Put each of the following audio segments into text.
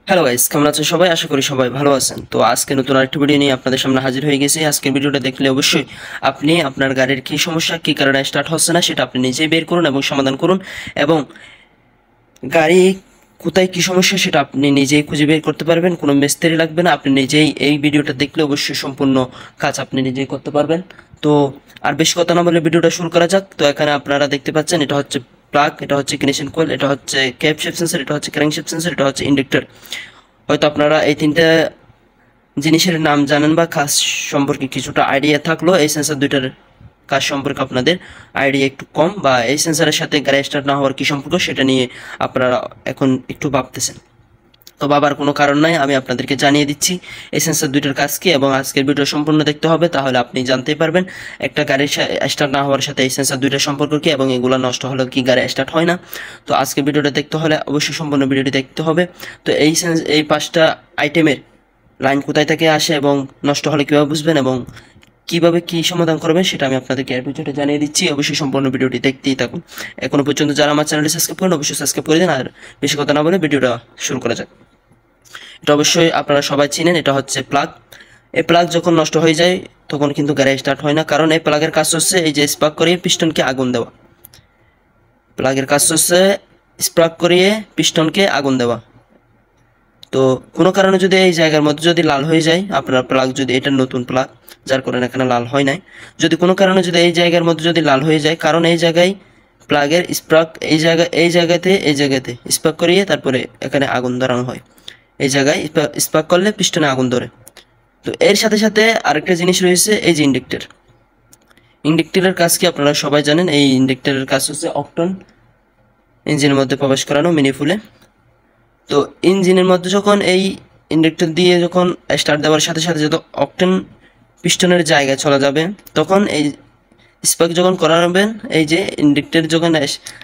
Hello guys, কেমন আছেন সবাই? আশা করি সবাই ভালো আছেন। তো আজকে নতুন আরেকটি ভিডিও নিয়ে আপনাদের সামনে হাজির হয়ে গেছি। আজকের ভিডিওটা দেখলে অবশ্যই আপনি আপনার গাড়ির কি সমস্যা, কি কারণে স্টার্ট হচ্ছে না সেটা আপনি নিজেই বের করুন এবং সমাধান করুন, এবং গাড়ি কোথায় কি সমস্যা সেটা আপনি নিজেই খুঁজে বের করতে পারবেন। কোনো মিস্ত্রি লাগবে না, আপনি নিজেই এই ভিডিওটা দেখলে অবশ্যই সম্পূর্ণ কাজ আপনি নিজেই করতে পারবেন। তো আর বেশি কথা না বলে ভিডিওটা শুরু করা যাক। তো এখানে আপনারা দেখতে পাচ্ছেন এটা হচ্ছে প্লাগ, এটা হচ্ছে ইগনিশন কয়েল, এটা হচ্ছে ক্যাপ শেপ সেন্সর, এটা হচ্ছে ক্র্যাঙ্ক শেপ সেন্সর, এটা হচ্ছে ইন্ডাক্টর। হয়তো আপনারা এই তিনটা জিনিসের নাম জানেন বা কাজ সম্পর্কে কিছুটা আইডিয়া থাকলো, এই সেন্সর দুইটার কাজ সম্পর্কে আপনাদের আইডিয়া একটু কম, বা এই সেন্সরের সাথে গাড়ি স্টার্ট না হওয়ার কি সম্পর্ক সেটা নিয়ে আপনারা এখন একটু ভাবতেছেন। তো ভাবার কোনো কারণ নাই, আমি আপনাদেরকে জানিয়ে দিচ্ছি এই সেন্সর দুইটার কাজ কি, এবং আজকের ভিডিও সম্পূর্ণ দেখতে হবে, তাহলে আপনি জানতেই পারবেন একটা গাড়ির স্টার্ট না হওয়ার সাথে এই সেন্সর দুইটার সম্পর্ক কি, এবং এগুলো নষ্ট হলে কি গাড়ি স্টার্ট হয় না। তো আজকের ভিডিওটা দেখতে হলে অবশ্যই সম্পূর্ণ ভিডিওটি দেখতে হবে। তো এই পাঁচটা আইটেমের লাইন কোথায় থেকে আসে এবং নষ্ট হলে কীভাবে বুঝবেন এবং কিভাবে কি সমাধান করবেন সেটা আমি আপনাদেরকে এর ভিডিওতে জানিয়ে দিচ্ছি। অবশ্যই সম্পূর্ণ ভিডিওটি দেখতেই থাকুন। এখনো পর্যন্ত যারা আমার চ্যানেলটি সাবস্ক্রাইব করেন অবশ্যই সাবস্ক্রাইব করে দিন। আর বেশি কথা না বলে ভিডিওটা শুরু করা যাক। এটা অবশ্যই আপনারা সবাই চিনেন, এটা হচ্ছে প্লাগ। এই প্লাগ যখন নষ্ট হয়ে যায় তখন কিন্তু গাড়ি স্টার্ট হয় না, কারণ এই প্লাগের কাজ হচ্ছে এই যে স্পার্ক করিয়ে পিস্টনকে আগুন দেওয়া। প্লাগের কাজ হচ্ছে স্পার্ক করিয়ে পিস্টনকে আগুন দেওয়া। তো কোনো কারণে যদি এই জায়গার মধ্যে যদি লাল হয়ে যায়, আপনার প্লাগ যদি এটা নতুন প্লাগ যার কারণে এখানে লাল হয় নাই, যদি কোনো কারণে যদি এই জায়গার মধ্যে যদি লাল হয়ে যায়, কারণ এই জায়গায় প্লাগের স্পার্ক এই জায়গাতে স্পার্ক করিয়ে তারপরে এখানে আগুন ধরানো হয়। এই জায়গায় স্পার্ক করলে পিস্টনে আগুন ধরে। তো এর সাথে সাথে আরেকটা জিনিস রয়েছে, এই যে ইন্ডাক্টর। ইন্ডাক্টরের কাজ কি আপনারা সবাই জানেন। এই ইন্ডাক্টরের কাজ হচ্ছে অকটেন ইঞ্জিনের মধ্যে প্রবেশ করানো মিনি ফুলে। তো ইঞ্জিনের মধ্যে যখন এই ইন্ডাক্টর দিয়ে যখন স্টার্ট দেওয়ার সাথে সাথে যত অকটেন পিস্টনের জায়গায় চলে যাবে, তখন এই স্পার্ক যখন করাবেন, এই যে ইন্ডাক্টর যখন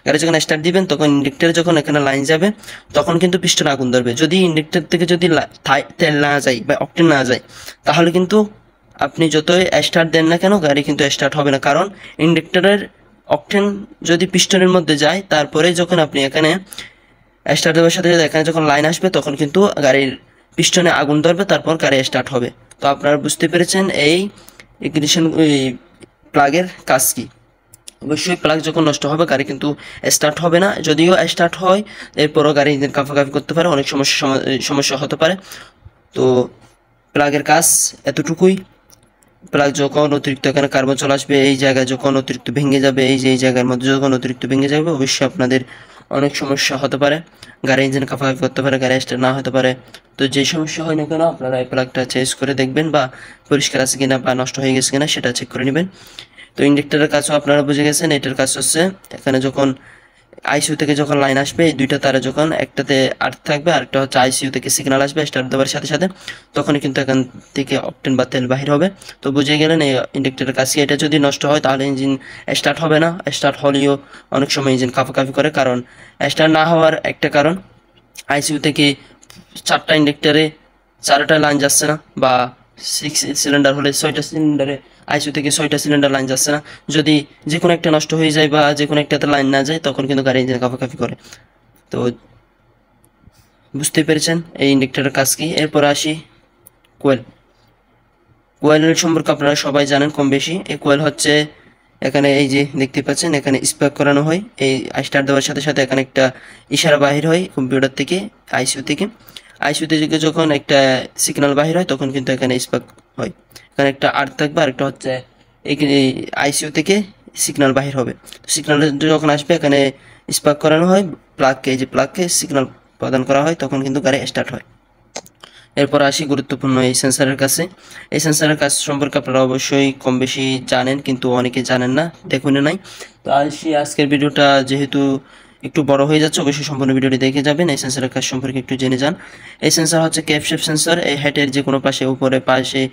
গাড়ি যখন স্টার্ট দিবেন তখন ইন্ডাক্টর যখন এখানে লাইন যাবে তখন কিন্তু পিস্টন আগুন ধরবে। যদি ইন্ডাক্টর থেকে যদি তেল না যায় বা অকটেন না যায়, তাহলে কিন্তু আপনি যতই স্টার্ট দেন না কেন গাড়ি কিন্তু স্টার্ট হবে না, কারণ ইন্ডাক্টরের অকটেন যদি পিস্টনের মধ্যে যায় তারপরে যখন আপনি এখানে স্টার্ট দেওয়ার সাথে সাথে এখানে যখন লাইন আসবে তখন কিন্তু গাড়ির পিস্টনে আগুন ধরবে, তারপর গাড়ি স্টার্ট হবে। তো আপনারা বুঝতে পেরেছেন এই ইগনিশন প্লাগের কাজ কি। অবশ্যই প্লাগ যখন নষ্ট হবে গাড়ি কিন্তু স্টার্ট হবে না, যদিও স্টার্ট হয় এরপরও গাড়ি ইঞ্জিন কাঁপাকাঁপি করতে পারে, অনেক সমস্যা হতে পারে। তো প্লাগের কাজ এতটুকুই। প্লাগ যখন অতিরিক্ত এখানে কার্বন চলে আসবে, এই জায়গায় যখন অতিরিক্ত ভেঙে যাবে, এই যে এই জায়গার মধ্যে যখন অতিরিক্ত ভেঙে যাবে, অবশ্যই আপনাদের অনেক সমস্যা হতে পারে, গাড়ি ইঞ্জিন কাঁপাকাঁপি করতে পারে, গাড়ি স্টার্ট না হতে পারে। তো যে সমস্যা হয় না কেন আপনারা এই প্লাগটা চেঞ্জ করে দেখবেন, বা পরিষ্কার আছে কিনা বা নষ্ট হয়ে গেছে কিনা সেটা চেক করে নেবেন। তো ইন্ডাক্টরের কাজও আপনারা বুঝে গেছেন। এটার কাজ হচ্ছে এখানে যখন আইসিইউ থেকে যখন লাইন আসবে, এই দুইটা তারে যখন একটাতে আর্থ থাকবে আরেকটা হচ্ছে আইসিইউ থেকে সিগন্যাল আসবে স্টার্ট দেওয়ার সাথে সাথে, তখনই কিন্তু এখান থেকে অকটেন বা তেল বাহির হবে। তো বুঝে গেলেন এই ইন্ডাক্টরের কাজ কি। এটা যদি নষ্ট হয় তাহলে ইঞ্জিন স্টার্ট হবে না, স্টার্ট হলেও অনেক সময় ইঞ্জিন কাঁপাকাঁপি করে, কারণ স্টার্ট না হওয়ার একটা কারণ আইসিইউ থেকে চারটা ইন্ডাক্টরে চারটা লাইন যাচ্ছে না, বা 6 সিলিন্ডার হলে 6টা সিলিন্ডারে আইসিইউ থেকে 6টা সিলিন্ডার লাইন যাচ্ছে না। যদি যে কোনো একটা নষ্ট হয়ে যায় বা যে কোনো একটাতে লাইন না যায় তখন কিন্তু গাড়ি ইঞ্জিন কাঁপাকাঁপি করে। তো বুঝতেই পেরেছেন এই ইন্ডাক্টরের কাজ কি। এরপর আসি কোয়েল। কোয়েলের সম্পর্কে আপনারা সবাই জানেন কম বেশি। এই কোয়েল হচ্ছে এখানে এই যে দেখতে পাচ্ছেন এখানে স্পার্ক করানো হয়, এই স্টার্ট দেওয়ার সাথে সাথে এখানে একটা ইশারা বাহির হয় কম্পিউটার থেকে, আইসিইউ থেকে। আইসিইউ থেকে যখন একটা সিগন্যাল বাহির হয় তখন কিন্তু এখানে স্পার্ক হয়। এখানে একটা আর্ট থাকবে, আরেকটা হচ্ছে এই আইসিইউ থেকে সিগন্যাল বাহির হবে। সিগন্যাল যখন আসবে এখানে স্পার্ক করানো হয়, প্লাগকে এই যে প্লাগকে সিগন্যাল প্রদান করা হয়, তখন কিন্তু গাড়ি স্টার্ট হয়। এরপর আসি গুরুত্বপূর্ণ এই সেন্সারের কাছে। এই সেন্সারের কাজ সম্পর্কে আপনারা অবশ্যই কম বেশি জানেন, কিন্তু অনেকে জানেন না, দেখুন নাই। তো আসি আজকের ভিডিওটা যেহেতু একটু বড় হয়ে যাচ্ছে, অবশ্যই সম্পূর্ণ ভিডিওটি দেখে যাবেন, এই সেন্সারের কাজ সম্পর্কে একটু জেনে যান। এই সেন্সার হচ্ছে ক্যাপ শেপ সেন্সর। এই হেডের যে কোনো পাশে, উপরে পাশে,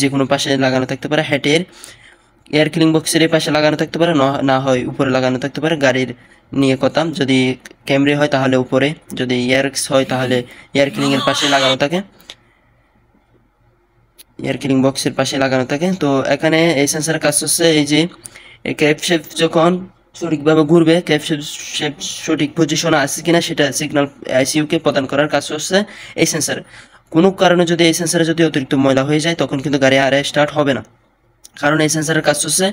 যে কোনো পাশে লাগানো থাকতে পারে। হেডের এয়ার ক্লিং বক্সের এই পাশে লাগানো থাকতে পারে, না হয় উপরে লাগানো থাকতে পারে। গাড়ির নিয়ে কথা, যদি ক্যামরি হয় তাহলে উপরে, যদি এয়ারক্স হয় তাহলে এয়ার ক্লিং এর পাশে লাগানো থাকে, এয়ার ক্লিং বক্সের পাশে লাগানো থাকে। তো এখানে এই সেন্সারের কাজ হচ্ছে এই যে ক্যাপ শেপ যখন সঠিকভাবে ঘুরবে, ক্যাপ শেপ সঠিক পজিশনে আছে কিনা সেটা সিগন্যাল আইসিইউকে প্রদান করার কাজ হচ্ছে এই সেন্সার। কোনো কারণে যদি এই সেন্সারে যদি অতিরিক্ত ময়লা হয়ে যায় তখন কিন্তু গাড়ি আর স্টার্ট হবে না, কারণ এই সেন্সারের কাজ হচ্ছে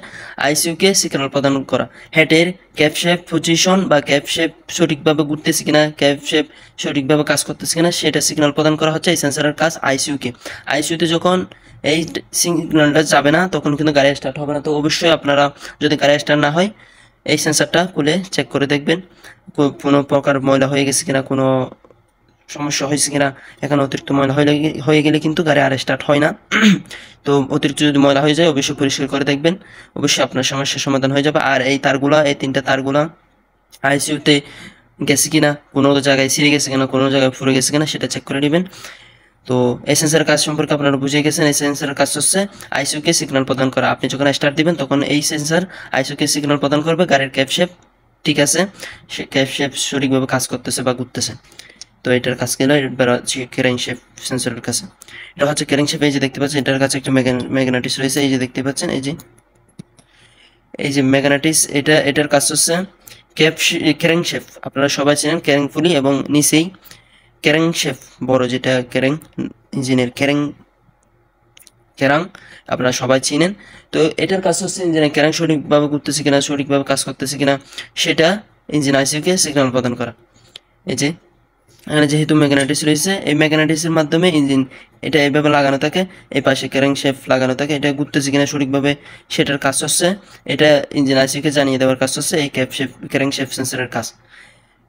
আইসিইউকে সিগন্যাল প্রদান করা। হেডের ক্যাপ শেপ পজিশন বা ক্যাপ শেপ সঠিকভাবে ঘুরতেছে কিনা, ক্যাপ শেপ সঠিকভাবে কাজ করতেছে কিনা সেটা সিগন্যাল প্রদান করা হচ্ছে এই সেন্সারের কাজ আইসিইউকে। আইসিইউতে যখন এই সিগন্যালটা যাবে না তখন কিন্তু গাড়ি স্টার্ট হবে না। তো অবশ্যই আপনারা যদি গাড়ি স্টার্ট না হয় এই সেন্সারটা খুলে চেক করে দেখবেন কোনো প্রকার ময়লা হয়ে গেছে কিনা, কোনো সমস্যা হয়েছে কিনা। এখানে অতিরিক্ত ময়লা হয়ে গেলে কিন্তু গাড়ি আর স্টার্ট হয় না। তো অতিরিক্ত যদি ময়লা হয়ে যায় অবশ্যই পরিষ্কার করে দেখবেন, অবশ্যই আপনার সমস্যার সমাধান হয়ে যাবে। আর এই তারগুলা, এই 3টা তারগুলা আইসিইউতে গেছে কিনা, কোনো জায়গায় ছিঁড়ে গেছে কিনা, কোনো জায়গায় ফুরে গেছে কিনা সেটা চেক করে নেবেন। তো এই সেন্সারের কাজ সম্পর্কে আপনারা বুঝে গেছেন। এই সেন্সারের কাজ হচ্ছে আইসিইউকে সিগন্যাল প্রদান করা। আপনি যখন স্টার্ট দিবেন তখন এই সেন্সার আইসিইউকে সিগন্যাল প্রদান করবে গাড়ির ক্যাপ শেপ ঠিক আছে, সে ক্যাপ শেপ সঠিকভাবে কাজ করতেছে বা ঘুরতেছে। তো এটার কাজ গেল, এবার হচ্ছে ক্যারিং শেপ সেন্সরের কাছে। এটা হচ্ছে ক্যারিং শেপ। এই যে দেখতে পাচ্ছেন এটার কাছে একটা ম্যাগনেটিস রয়েছে, এই যে দেখতে পাচ্ছেন, এই যে ম্যাগনেটিস। এটার কাজ হচ্ছে ক্যারিং শেপ। আপনারা সবাই চেনেন ক্যারিং পুলি, এবং নিচেই ক্যারিং শেপ বড়, যেটা ক্যারিং ইঞ্জিনের ক্যারাং আপনারা সবাই চিনেন। তো এটার কাজ হচ্ছে ইঞ্জিনের ক্যারাং সঠিকভাবে ঘুরতেছে কিনা, সঠিকভাবে কাজ করতেছে কিনা সেটা ইঞ্জিন আইসিইউকে সিগন্যাল প্রদান করা। এই যে এখানে যেহেতু ম্যাগনেটিস রয়েছে, এই ম্যাগনেটিসের মাধ্যমে ইঞ্জিন এটা এইভাবে লাগানো থাকে, এই পাশে ক্যারিং শেপ লাগানো থাকে, এটা ঘুরতেছে কিনা সঠিকভাবে সেটার কাজ হচ্ছে এটা ইঞ্জিন আইসিইউকে জানিয়ে দেওয়ার কাজ হচ্ছে এই ক্যারিং শেপ সেন্সরের কাজ।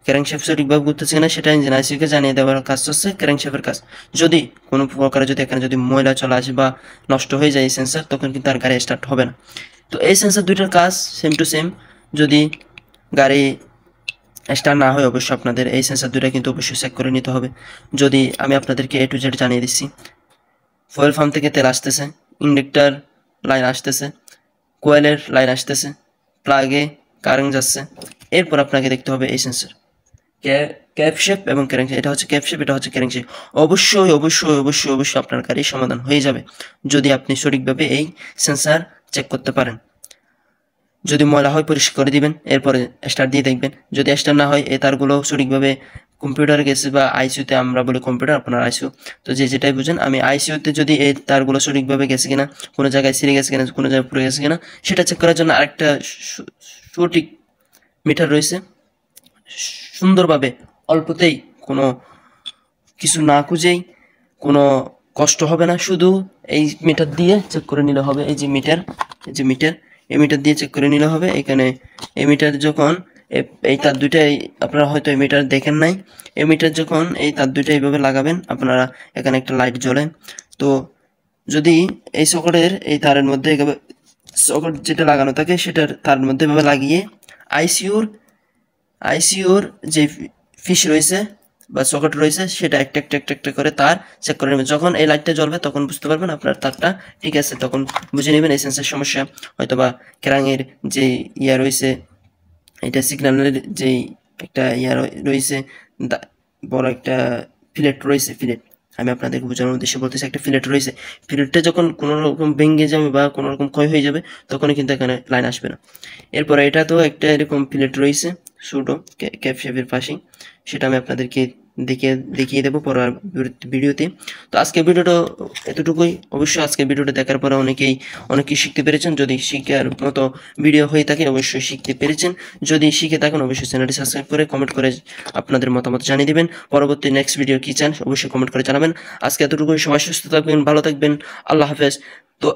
ক্যারিং শেপ সঠিকভাবে ঘুরতেছে কিনা সেটা ইঞ্জিন আইসিইউকে জানিয়ে দেওয়ার কাজ হচ্ছে ক্যারিং শেপের কাজ। যদি কোনো প্রকারে যদি এখানে যদি ময়লা চলে আসে বা নষ্ট হয়ে যায় এই সেন্সর, তখন কিন্তু আর গাড়ি স্টার্ট হবে না। তো এই সেন্সর দুইটার কাজ সেম টু সেম। যদি গাড়ি স্টার্ট না হয় অবশ্যই আপনাদের এই সেন্সর দুইটা কিন্তু অবশ্যই চেক করে নিতে হবে। যদি আমি আপনাদেরকে A to Z জানিয়ে দিচ্ছি, ফুয়েল পাম্প থেকে তেল আসতেছে, ইন্ডাক্টর লাইন আসতেছে, কোয়েলের লাইন আসতেছে, প্লাগে কারেন্ট যাচ্ছে, এরপর আপনাকে দেখতে হবে এই সেন্সর ক্যাপ শেপ এবং ক্যারিং শেপ। এটা হচ্ছে ক্যাপ শেপ, এটা হচ্ছে ক্যারিং শেপ। অবশ্যই অবশ্যই অবশ্যই অবশ্যই আপনার গাড়ির সমাধান হয়ে যাবে যদি আপনি সঠিকভাবে এই সেন্সর চেক করতে পারেন। যদি ময়লা হয় পরিষ্কার করে দিবেন, এরপরে স্টার্ট দিয়ে দেখবেন। যদি স্টার্ট না হয় এই তারগুলো সঠিকভাবে কম্পিউটারে গেছে বা আইসিইউতে, আমরা বলি কম্পিউটার, আপনার আইসিইউ, তো যেটাই বুঝেন। আমি আইসিইউতে যদি এই তারগুলো সঠিকভাবে গেছে কিনা, কোনো জায়গায় ছিঁড়ে গেছে কিনা, কোনো জায়গায় পুড়ে গেছে কিনা সেটা চেক করার জন্য আরেকটা সঠিক মিটার রয়েছে। সুন্দরভাবে অল্পতেই কোনো কিছু না খুঁজেই, কোনো কষ্ট হবে না, শুধু এই মিটার দিয়ে চেক করে নিলে হবে। এই যে মিটার, এই মিটার দিয়ে চেক করে নিলে হবে। এখানে এই মিটার যখন এই তার দুইটাই, আপনারা হয়তো এই মিটার দেখেন নাই, এই মিটার যখন এই তার দুইটা এইভাবে লাগাবেন, আপনারা এখানে একটা লাইট জ্বলে। তো যদি এই সকেটের এই তারের মধ্যে সকেট যেটা লাগানো থাকে সেটার তার মধ্যে এভাবে লাগিয়ে আইসিইউর যে ফিশ রয়েছে বা সকেট রয়েছে সেটা একটা একটা একটা একটা করে তার চেক করে নেবেন। যখন এই লাইটটা জ্বলবে তখন বুঝতে পারবেন আপনার তারটা ঠিক আছে, তখন বুঝে নেবেন এই সেন্সের সমস্যা। হয়তো বা ক্যারাঙের যে ইয়া রয়েছে, এটা সিগন্যালের যেই একটা ইয়া রয়েছে, বড় একটা ফিলেট রয়েছে, ফিলেট আমি আপনাদেরকে বোঝানোর উদ্দেশ্যে বলতেছি, একটা ফিলেট রয়েছে, ফিলেটটা যখন কোনো রকম ভেঙে যাবে বা কোনো রকম ক্ষয় হয়ে যাবে তখনই কিন্তু এখানে লাইন আসবে না। এরপর এটা তো একটা এরকম ফিলেট রয়েছে সুডো ক্যাপ শেপের পাশেই, সেটা আমি আপনাদেরকে দেখিয়ে দেবো পরের ভিডিওতে। তো আজকের ভিডিওটা এতটুকুই। অবশ্যই আজকের ভিডিওটা দেখার পরে অনেকেই শিখতে পেরেছেন। যদি শিখার মতো ভিডিও হয়ে থাকে অবশ্যই শিখতে পেরেছেন। যদি শিখে থাকেন অবশ্যই চ্যানেলটি সাবস্ক্রাইব করে কমেন্ট করে আপনাদের মতামত জানিয়ে দিবেন। পরবর্তী নেক্সট ভিডিও কী চান অবশ্যই কমেন্ট করে জানাবেন। আজকে এতটুকুই। সবাই সুস্থ থাকবেন, ভালো থাকবেন, আল্লাহ হাফেজ। তো